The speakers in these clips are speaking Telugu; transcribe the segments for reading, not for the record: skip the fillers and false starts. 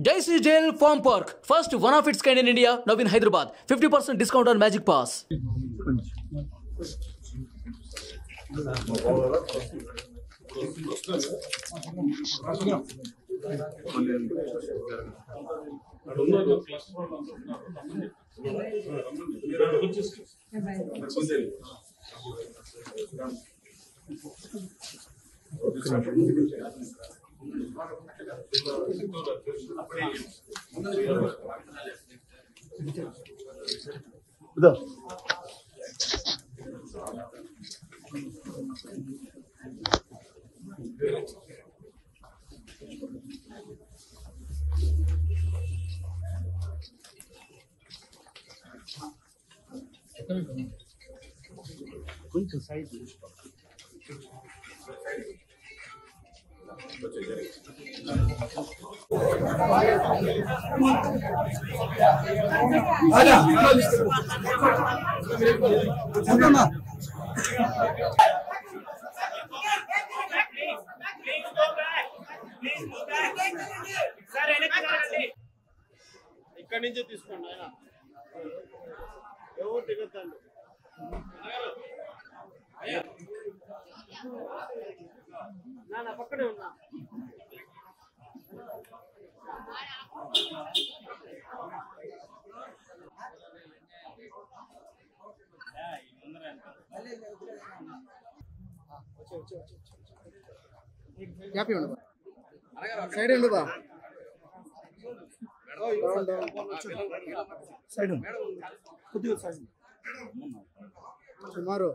Daisy Jail Farm Park, first one of its kind in India, now in Hyderabad. 50% discount on Magic Pass. కొంచెం సైడ్ ఇక్కడి నుంచే తీసుకోండి ఆయన ఎవరు దిగద్దండి నా పక్కనే ఉన్నా హ్యాపీ ఉండదు సైడ్ ఉండదా సైడ్ కొద్దిగా సైడ్ సుమారు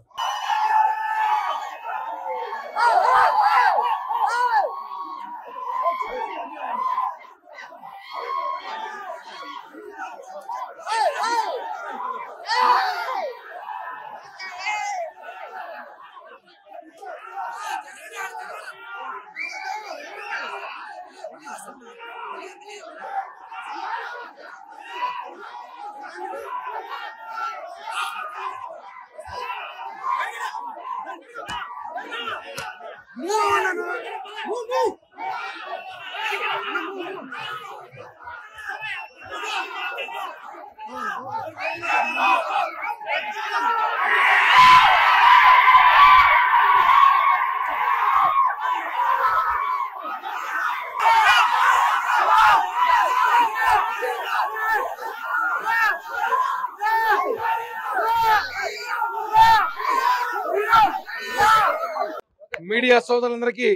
మీడియా సోదరులందరికీ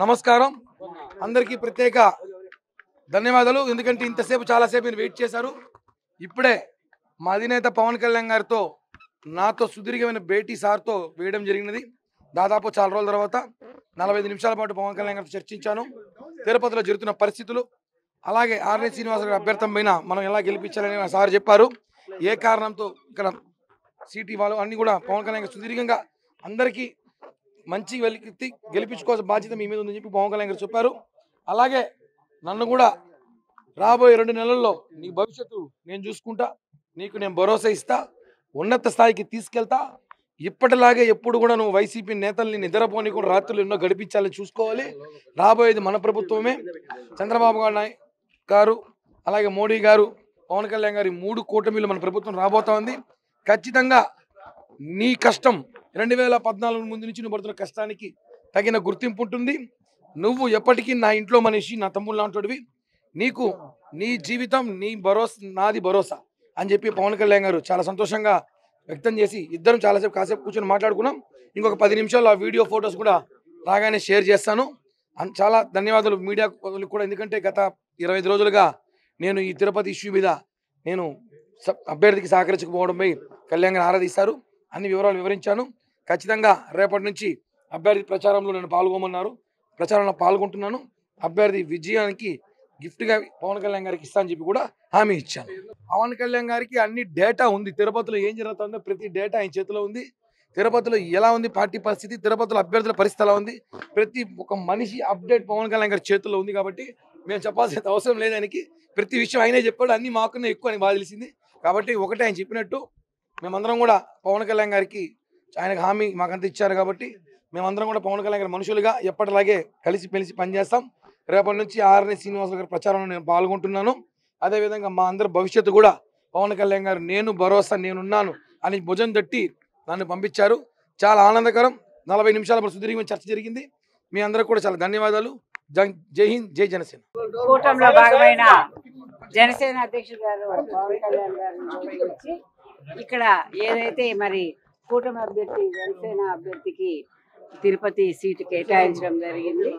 నమస్కారం. అందరికీ ప్రత్యేక ధన్యవాదాలు. ఎందుకంటే ఇంతసేపు చాలాసేపు మీరు వెయిట్ చేశారు. ఇప్పుడే మా అధినేత పవన్ కళ్యాణ్ గారితో నాతో సుదీర్ఘమైన భేటీ సార్తో వేయడం జరిగినది. దాదాపు చాలా రోజుల తర్వాత 45 నిమిషాల పాటు పవన్ కళ్యాణ్ గారితో చర్చించాను. తిరుపతిలో జరుగుతున్న పరిస్థితులు, అలాగే ఆర్ఎన్ శ్రీనివాస్ గారి అభ్యర్థం పైన మనం ఎలా గెలిపించాలని సార్ చెప్పారు. ఏ కారణంతో ఇక్కడ సిటీ వాళ్ళు అన్ని కూడా పవన్ కళ్యాణ్ గారు సుదీర్ఘంగా అందరికీ మంచి వెలికి గెలిపించుకోవాల్సిన బాధ్యత మీ మీద ఉందని చెప్పి పవన్ కళ్యాణ్ గారు చెప్పారు. అలాగే నన్ను కూడా రాబోయే 2 నెలల్లో నీ భవిష్యత్తు నేను చూసుకుంటా, నీకు నేను భరోసా ఇస్తా, ఉన్నత స్థాయికి తీసుకెళ్తా. ఇప్పటిలాగే ఎప్పుడు కూడా నువ్వు వైసీపీ నేతల్ని నిద్రపోని కూడా రాత్రులు ఎన్నో గడిపించాలని చూసుకోవాలి. రాబోయేది మన ప్రభుత్వమే. చంద్రబాబు గారు అలాగే మోడీ గారు, పవన్ కళ్యాణ్ గారి 3 కూటమిలు మన ప్రభుత్వం రాబోతా ఉంది. ఖచ్చితంగా నీ కష్టం 2014 ముందు నుంచి నువ్వు పడుతున్న కష్టానికి తగిన గుర్తింపు ఉంటుంది. నువ్వు ఎప్పటికీ నా ఇంట్లో మనిషి, నా తమ్ముళ్ళు లాంటివి. నీకు నీ జీవితం నీ భరోసా, నాది భరోసా అని చెప్పి పవన్ కళ్యాణ్ గారు చాలా సంతోషంగా వ్యక్తం చేసి ఇద్దరం కాసేపు కూర్చొని మాట్లాడుకున్నాం. ఇంకొక 10 నిమిషాల్లో ఆ వీడియో ఫొటోస్ కూడా రాగానే షేర్ చేస్తాను. చాలా ధన్యవాదాలు మీడియా కూడా. ఎందుకంటే గత 25 రోజులుగా నేను ఈ తిరుపతి ఇష్యూ మీద నేను అభ్యర్థికి సహకరించకపోవడంపై కళ్యాణ్ గారు ఆరాధిస్తారు. అన్ని వివరాలు వివరించాను. ఖచ్చితంగా రేపటి నుంచి అభ్యర్థి ప్రచారంలో నేను పాల్గొమన్నారు. ప్రచారంలో పాల్గొంటున్నాను. అభ్యర్థి విజయానికి గిఫ్ట్గా పవన్ కళ్యాణ్ గారికి ఇస్తా అని చెప్పి కూడా హామీ ఇచ్చాను. పవన్ కళ్యాణ్ గారికి అన్ని డేటా ఉంది. తిరుపతిలో ఏం జరుగుతుందో ప్రతి డేటా ఆయన చేతిలో ఉంది. తిరుపతిలో ఎలా ఉంది పార్టీ పరిస్థితి, తిరుపతిలో అభ్యర్థుల పరిస్థితి ఎలా ఉంది, ప్రతి ఒక్క మనిషి అప్డేట్ పవన్ కళ్యాణ్ గారి చేతుల్లో ఉంది. కాబట్టి మేము చెప్పాల్సిన అవసరం లేదు. ఆయనకి ప్రతి విషయం ఆయనే చెప్పాడు. అన్ని మాకున్నా ఎక్కువ అని బాగా తెలిసింది. కాబట్టి ఒకటే ఆయన చెప్పినట్టు మేమందరం కూడా పవన్ కళ్యాణ్ గారికి ఆయనకు హామీ మాకంతా ఇచ్చారు. కాబట్టి మేమందరం కూడా పవన్ కళ్యాణ్ గారి మనుషులుగా ఎప్పటిలాగే కలిసి మెలిసి పనిచేస్తాం. రేపటి నుంచి ఆర్ఎన్ శ్రీనివాసరావు గారి ప్రచారంలో నేను పాల్గొంటున్నాను. అదేవిధంగా మా అందరి భవిష్యత్తు కూడా పవన్ కళ్యాణ్ గారు నేను భరోసా నేనున్నాను అని భుజం తట్టి నన్ను పంపించారు. చాలా ఆనందకరం. 40 నిమిషాల సుదీర్ఘమైన చర్చ జరిగింది. మీ అందరికి కూడా చాలా ధన్యవాదాలు. జై హింద్, జై జనసేన. కూటమిలో భాగమైన జనసేన అధ్యక్షుడు గారు పవన్ కళ్యాణ్ గారిని వచ్చి ఇక్కడ ఏదైతే మరి కూటమి అభ్యర్థి జనసేన అభ్యర్థికి తిరుపతి సీటు కేటాయించడం జరిగింది.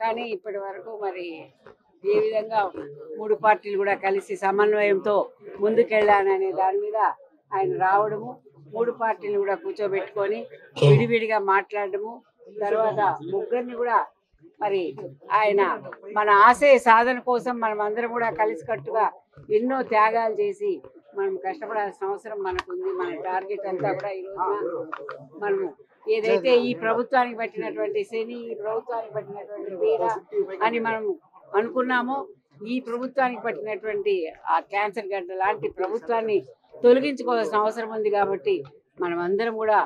కానీ ఇప్పటి వరకు మరి ఏ విధంగా 3 పార్టీలు కూడా కలిసి సమన్వయంతో ముందుకెళ్ళాననే దాని మీద ఆయన రావడము, 3 పార్టీలు కూడా కూర్చోబెట్టుకొని విడివిడిగా మాట్లాడడము, తర్వాత ముగ్గురిని కూడా మరి ఆయన మన ఆశయ సాధన కోసం మనం అందరం కూడా కలిసికట్టుగా ఎన్నో త్యాగాలు చేసి మనం కష్టపడాల్సిన అవసరం మనకుంది. మన టార్గెట్ అంతా కూడా ఈ రోజున మనము ఏదైతే ఈ ప్రభుత్వానికి పట్టినటువంటి శని, ఈ ప్రభుత్వానికి పట్టినటువంటి పీడ అని మనం అనుకున్నామో, ఈ ప్రభుత్వానికి పట్టినటువంటి ఆ క్యాన్సర్ గడ్డ లాంటి ప్రభుత్వాన్ని తొలగించుకోవాల్సిన అవసరం ఉంది. కాబట్టి మనం అందరం కూడా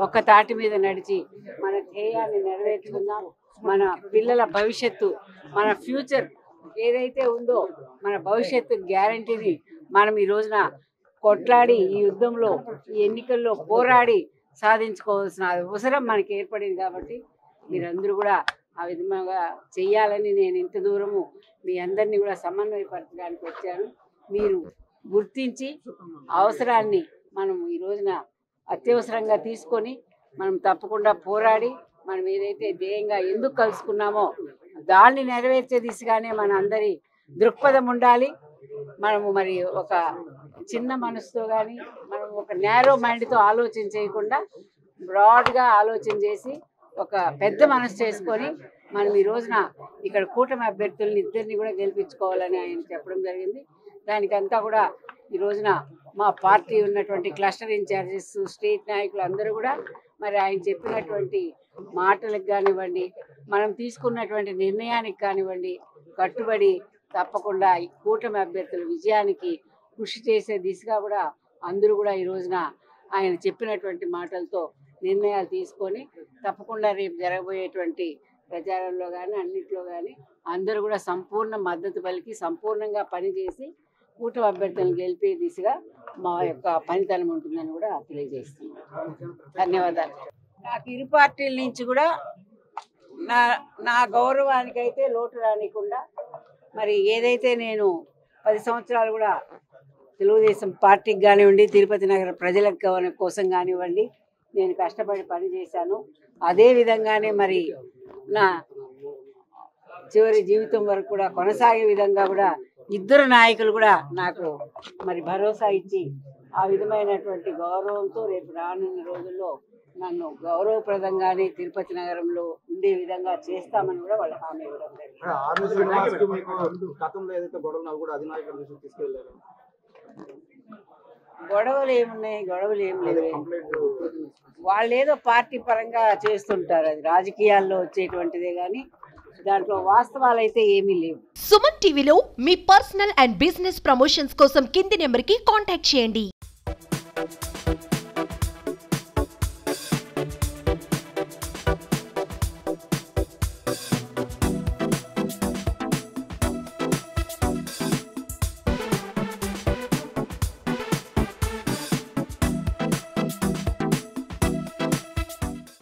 ఒక్క తాటి మీద నడిచి మన ధ్యేయాన్ని నెరవేర్చుకుందాం. మన పిల్లల భవిష్యత్తు, మన ఫ్యూచర్ ఏదైతే ఉందో మన భవిష్యత్తు గ్యారంటీని మనం ఈ రోజున కొట్లాడి ఈ యుద్ధంలో ఈ ఎన్నికల్లో పోరాడి సాధించుకోవాల్సిన అవసరం మనకి ఏర్పడింది. కాబట్టి మీరందరూ కూడా ఆ విధంగా చెయ్యాలని నేను ఇంత దూరము మీ అందరినీ కూడా సమన్వయపరచడానికి వచ్చాను. మీరు గుర్తించి అవసరాన్ని మనం ఈ రోజున అత్యవసరంగా తీసుకొని మనం తప్పకుండా పోరాడి మనం ఏదైతే ధ్యేయంగా ఎందుకు కలుసుకున్నామో దాన్ని నెరవేర్చే దిశగానే మన అందరి దృక్పథం ఉండాలి. మనము మరి ఒక చిన్న మనసుతో కానీ మనం ఒక నేరో మైండ్తో ఆలోచన చేయకుండా బ్రాడ్గా ఆలోచన చేసి ఒక పెద్ద మనసు చేసుకొని మనం ఈ రోజున ఇక్కడ కూటమి అభ్యర్థులను ఇద్దరిని కూడా గెలిపించుకోవాలని ఆయన చెప్పడం జరిగింది. దానికంతా కూడా ఈ రోజున మా పార్టీ ఉన్నటువంటి క్లస్టర్ ఇన్ఛార్జెస్, స్టేట్ నాయకులు అందరూ కూడా మరి ఆయన చెప్పినటువంటి మాటలకు కానివ్వండి, మనం తీసుకున్నటువంటి నిర్ణయానికి కానివ్వండి కట్టుబడి తప్పకుండా ఈ కూటమి అభ్యర్థుల విజయానికి కృషి చేసే దిశగా కూడా అందరూ కూడా ఈ రోజున ఆయన చెప్పినటువంటి మాటలతో నిర్ణయాలు తీసుకొని తప్పకుండా రేపు జరగబోయేటువంటి ప్రచారంలో కానీ అన్నింటిలో కానీ అందరూ కూడా సంపూర్ణ మద్దతు పలికి సంపూర్ణంగా పనిచేసి కూటమి అభ్యర్థులను గెలిపే దిశగా మా యొక్క పనితనం ఉంటుందని కూడా తెలియజేస్తున్నాను. ధన్యవాదాలు. నాకు ఇరు పార్టీల నుంచి కూడా నా గౌరవానికైతే లోటు రానికుండా మరి ఏదైతే నేను 10 సంవత్సరాలు కూడా తెలుగుదేశం పార్టీకి కానివ్వండి, తిరుపతి నగర ప్రజల కోసం కానివ్వండి నేను కష్టపడి పనిచేశాను. అదే విధంగానే మరి నా చివరి జీవితం వరకు కూడా కొనసాగే విధంగా కూడా ఇద్దరు నాయకులు కూడా నాకు మరి భరోసా ఇచ్చి ఆ విధమైనటువంటి గౌరవంతో రేపు రానున్న రోజుల్లో నన్ను గౌరవప్రదంగానే తిరుపతి నగరంలో ఉండే విధంగా చేస్తామని కూడా వాళ్ళు హామీ ఇవ్వడం జరిగింది. గొడవలు ఏమున్నాయి? గొడవలు ఏం లేవు. వాళ్ళు ఏదో పార్టీ పరంగా చేస్తుంటారు, అది రాజకీయాల్లో వచ్చేటువంటిదే కానీ దాంట్లో వాస్తవాలు అయితే ఏమీ లేవు. సుమన్ టీవీలో మీ పర్సనల్ అండ్ బిజినెస్ ప్రమోషన్స్ కోసం కింది నెంబర్కి కాంటాక్ట్ చేయండి.